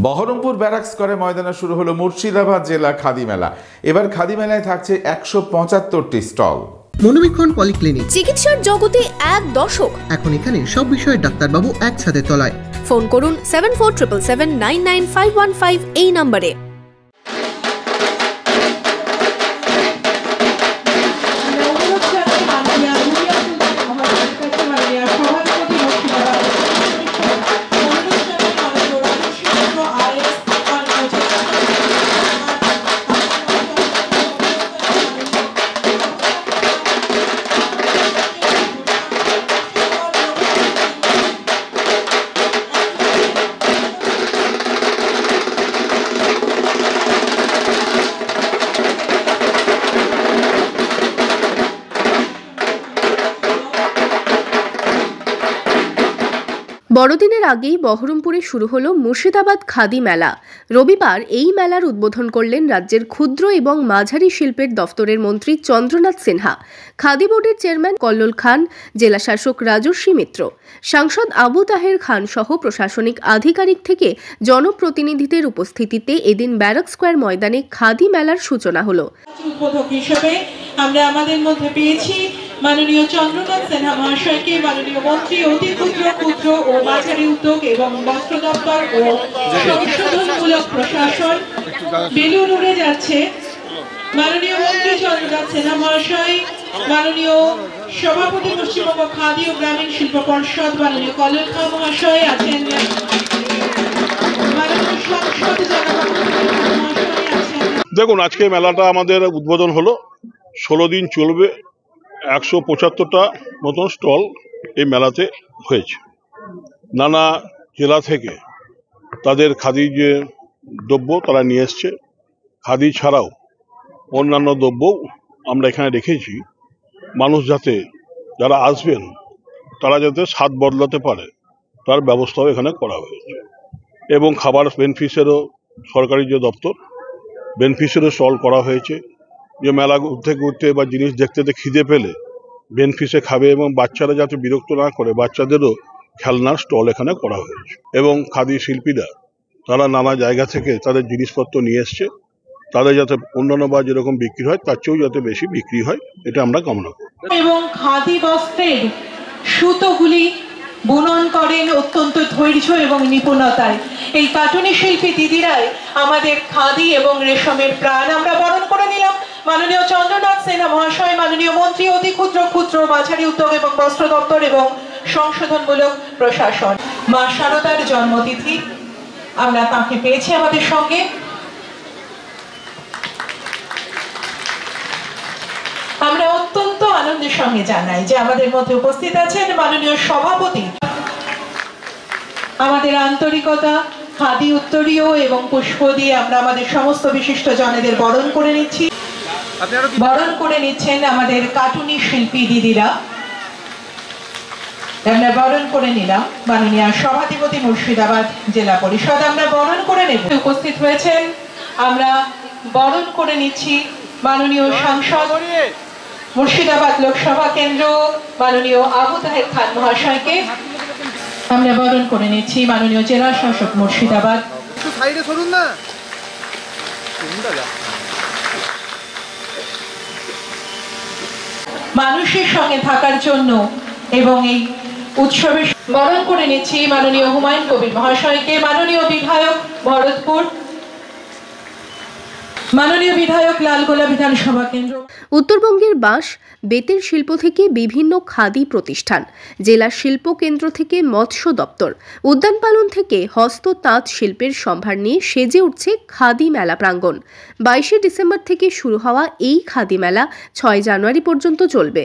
Baharampur barrack স্কয়ারে ময়দানে শুরু হলো মুর্শিদাবাদ জেলা খাদি মেলা। এবার খাদি মেলায় থাকছে ১৭৫টি স্টল। মনোবীক্ষণ পলিক্লিনিক, চিকিৎসার জগতে এক দশক। এখন এখানে সব বিষয়ে ডাক্তারবাবু একসাথে তলায়। ফোন করুন 7477799515 এই নম্বরে। বড়দিনের আগেই বহরমপুরে শুরু হলো মুর্শিদাবাদ খাদি মেলা। রবিবার এই মেলার উদ্বোধন করলেন রাজ্যের ক্ষুদ্র এবং মাঝারি শিল্পের দফতরের মন্ত্রী চন্দ্রনাথ সিনহা, খাদি বোর্ডের চেয়ারম্যান কল্লোল খান, জেলা শাসক রাজস্বী মিত্র, সাংসদ আবু তাহের খান সহ প্রশাসনিক আধিকারিক থেকে জনপ্রতিনিধিদের উপস্থিতিতে এদিন ব্যারাক স্কয়ার ময়দানে খাদি মেলার সূচনা হলো। উদ্বোধক হিসেবে আমরা আমাদের মধ্যে পেয়েছি মাননীয় চন্দ্রনাথ সিনহা মহাশয়কে, মাননীয় মন্ত্রী অতি ক্ষুদ্র ও মাঝারি উদ্যোগ এবং বস্ত্র দপ্তর ও সংশোধনমূলক প্রশাসন। বেলুন উড়ে যাচ্ছে। মাননীয় মন্ত্রী চন্দ্রনাথ সিনহা মহাশয়, মাননীয় সভাপতি পশ্চিমবঙ্গ খাদি ও গ্রামীণ শিল্প পর্ষদ মাননীয় কল্লোল খান মহাশয় আছেন, মাননীয় সংসদ দেখুন, আজকে মেলাটা আমাদের উদ্বোধন হলো। 16 দিন চলবে। 175টা মতন স্টল এই মেলাতে হয়েছে। নানা জেলা থেকে তাদের খাদি যে দ্রব্য তারা নিয়ে এসছে। খাদি ছাড়াও অন্যান্য দ্রব্যও আমরা এখানে রেখেছি, মানুষ যাতে যারা আসবেন তারা যাতে স্বাদ বদলাতে পারে তার ব্যবস্থাও এখানে করা হয়েছে। এবং খাবার বেনিফিসেরও সরকারি যে দপ্তর বেনিফিসেরও স্টল করা হয়েছে, যে মেলা ঘুরতে ঘুরতে বা জিনিস দেখতে খিদে পেলে বেনিফিসে খাবে এবং বাচ্চারা যাতে বিরক্ত না করে বাচ্চাদেরও খেলনার স্টল এখানে করা হয়েছে। এবং খাদি শিল্পীরা তারা নানা জায়গা থেকে তাদের জিনিসপত্র নিয়ে এসছে, তাদের যাতে অন্যান্য বা যেরকম বিক্রি হয় তার চেয়েও যাতে বেশি বিক্রি হয়, এটা আমরা কামনা করি। এবং খাদি বস্ত্রের সুতোগুলি বুনন করেন অত্যন্ত ধৈর্য এবং নিপুণতায়। এই কাটুনি শিল্পী দিদিরাই আমাদের খাদি এবং রেশমের প্রাণ। আমরা বরণ করে নিলাম মাননীয় চন্দ্রনাথ সিনহা মহাশয়, মাননীয় মন্ত্রী অতি ক্ষুদ্র মাঝারি উদ্যোগ এবং বস্ত্র দপ্তর এবং সংশোধনমূলক প্রশাসন। মা শারদার জন্মতিথি, আমরা তাকে পেয়েছি আমাদের সঙ্গে। আমরা অত্যন্ত আনন্দের সঙ্গে জানাই যে আমাদের মধ্যে উপস্থিত আছেন মাননীয় সভাপতি। আমাদের আন্তরিকতা, খাদি উত্তরীয় এবং পুষ্প দিয়ে আমরা আমাদের সমস্ত বিশিষ্ট জনেদের বরণ করে নিচ্ছি। বরণ করে নিচ্ছেন আমাদের কাটুনি শিল্পী দিদিরা। আমরা বরণ করে নিলাম মাননীয় সভাধিপতি মুর্শিদাবাদ জেলা পরিষদ। আমরা বরণ করে নেব। উপস্থিত হয়েছেন, আমরা বরণ করে নিচ্ছি মাননীয় সাংসদ মুর্শিদাবাদ লোকসভা কেন্দ্র মাননীয় আবু তাহের খান মহাশয়কে। আমরা বরণ করে নিচ্ছি মাননীয় জেলা শাসক মুর্শিদাবাদ। মানুষের সঙ্গে থাকার জন্য এবং এই উৎসবে বরণ করে নিচ্ছি মাননীয় হুমায়ুন কবির মহাশয়কে, মাননীয় বিধায়ক ভরতপুর, মাননীয় বিধায়ক লালগোলা বিধানসভা কেন্দ্র। উত্তরবঙ্গের বাঁশ বেতের শিল্প থেকে বিভিন্ন খাদি প্রতিষ্ঠান, জেলা শিল্প কেন্দ্র থেকে মৎস্য দপ্তর, উদ্যান পালন থেকে হস্ত তাঁত শিল্পের সম্ভার নিয়ে সেজে উঠছে খাদি মেলা প্রাঙ্গণ। 22শে ডিসেম্বর থেকে শুরু হওয়া এই খাদি মেলা 6 জানুয়ারি পর্যন্ত চলবে।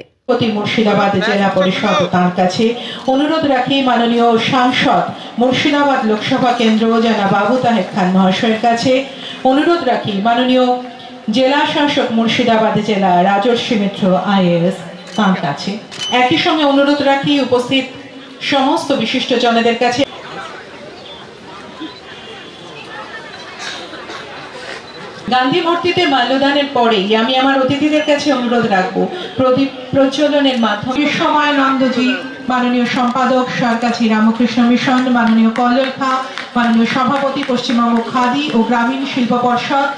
মুর্শিদাবাদ জেলা পরিষদ তার কাছে অনুরোধ রাখি, মাননীয় সাংসদ মুর্শিদাবাদ লোকসভা কেন্দ্র জনাব আবু তাহের খান মহাশয়ের কাছে অনুরোধ রাখি, মাননীয় জেলা শাসক মুর্শিদাবাদ জেলা রাজস্বী মিত্র IAS তার কাছে একই সঙ্গে অনুরোধ রাখি উপস্থিত সমস্ত বিশিষ্ট জনেদের কাছে। গান্ধী মূর্তিতে মাল্যদানের পরেই আমি আমার অতিথিদের কাছে অনুরোধ রাখবো প্রদীপ প্রজ্বলনের মাধ্যমে সময়ানন্দজি, মাননীয় সম্পাদক সরকারি রামকৃষ্ণ মিশন, মাননীয় কল্লোল খাঁ, মাননীয় সভাপতি পশ্চিমবঙ্গ খাদি ও গ্রামীণ শিল্প পর্ষদ।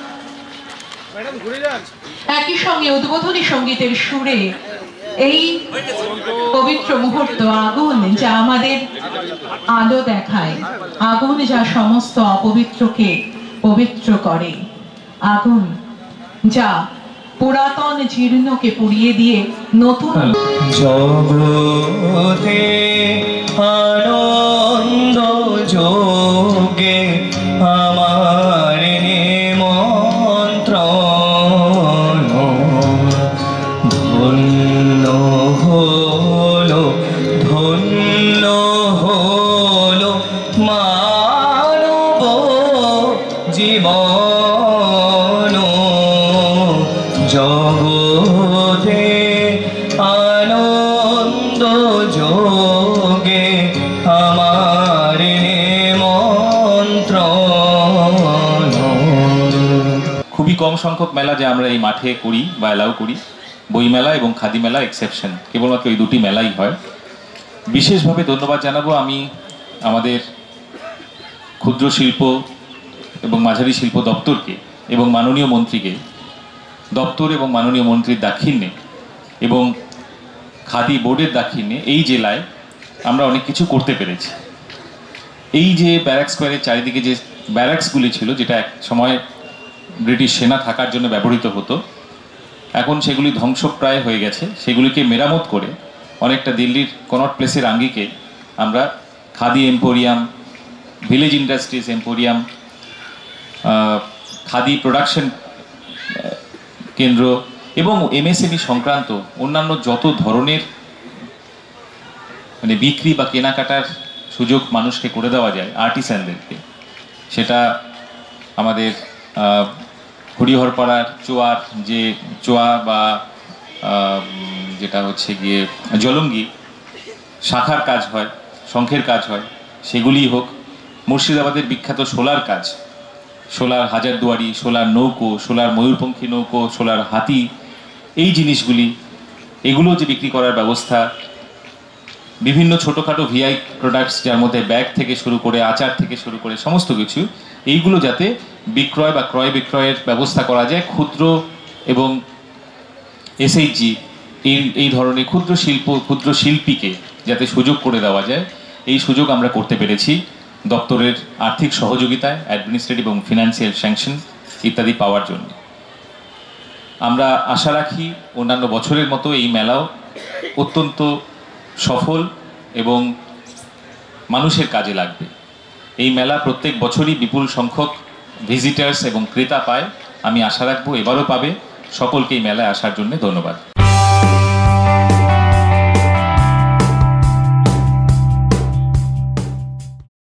একই সঙ্গে উদ্বোধনী সঙ্গীতের সুরে এই পবিত্র মুহূর্ত, আগুন যা আমাদের আলো দেখায়, আগুন যা সমস্ত অপবিত্রকে পবিত্র করে, আগুন যা পুরাতন জীর্ণকে পুড়িয়ে দিয়ে নতুন জগতে আনন্দ যোগে আমার নিমন্ত্রণ, ধন্য হলো মানব জীবন, জগতে আনন্দ যোগে আমার নিমন্ত্রণ। খুবই কম সংখ্যক মেলা যে আমরা এই মাঠে করি বা অ্যালাউ করি, বইমেলা এবং খাদি মেলা এক্সেপশন, কেবলমাত্র এই দুটি মেলাই হয়। বিশেষভাবে ধন্যবাদ জানাবো আমি আমাদের ক্ষুদ্র শিল্প এবং মাঝারি শিল্প দপ্তরকে এবং মাননীয় মন্ত্রীকে, দপ্তর এবং মাননীয় মন্ত্রীর দাক্ষিণ্যে এবং খাদি বোর্ডের দাক্ষিণ্যে এই জেলায় আমরা অনেক কিছু করতে পেরেছি। এই যে ব্যারাক স্কোয়ারের চারিদিকে যে ব্যারাকসগুলি ছিল, যেটা এক সময় ব্রিটিশ সেনা থাকার জন্য ব্যবহৃত হতো, এখন সেগুলি ধ্বংসপ্রায় হয়ে গেছে। সেগুলিকে মেরামত করে অনেকটা দিল্লির কনট প্লেসের আঙ্গিকে আমরা khadi emporium, village industries emporium, khadi production কেন্দ্র এবং এমএসএমই সংক্রান্ত অন্যান্য যত ধরনের মানে বিক্রি বা কেনাকাটার সুযোগ মানুষকে করে দেওয়া যায় আর্টিসানদেরকে, সেটা আমাদের হরিহরপাড়ার চোয়ার যে চোয়া বা যেটা হচ্ছে গিয়ে জলঙ্গি শাখার কাজ হয়, শঙ্খের কাজ হয়, সেগুলি হোক, মুর্শিদাবাদের বিখ্যাত শোলার কাজ, শোলার হাজারদুয়ারি, শোলার নৌকো, শোলার ময়ূরপঙ্খী নৌকো, শোলার হাতি, এই জিনিসগুলি, এগুলো যে বিক্রি করার ব্যবস্থা, বিভিন্ন ছোটোখাটো ভিআই প্রোডাক্টস যার মধ্যে ব্যাগ থেকে শুরু করে আচার থেকে শুরু করে সমস্ত কিছু, এইগুলো যাতে বিক্রয় বা ক্রয় বিক্রয়ের ব্যবস্থা করা যায়, ক্ষুদ্র এবং এসএইচজি এই ধরনের ক্ষুদ্র শিল্পীকে যাতে সুযোগ করে দেওয়া যায়, এই সুযোগ আমরা করতে পেরেছি দপ্তরের আর্থিক সহযোগিতায়, অ্যাডমিনিস্ট্রেটিভ এবং ফিনান্সিয়াল স্যাংশন ইত্যাদি পাওয়ার জন্য। আমরা আশা রাখি অন্যান্য বছরের মতো এই মেলাও অত্যন্ত সফল এবং মানুষের কাজে লাগবে। এই মেলা প্রত্যেক বছরই বিপুল সংখ্যক ভিজিটার্স এবং ক্রেতা পায়, আমি আশা রাখবো এবারও পাবে। সকলকে এই মেলায় আসার জন্য ধন্যবাদ।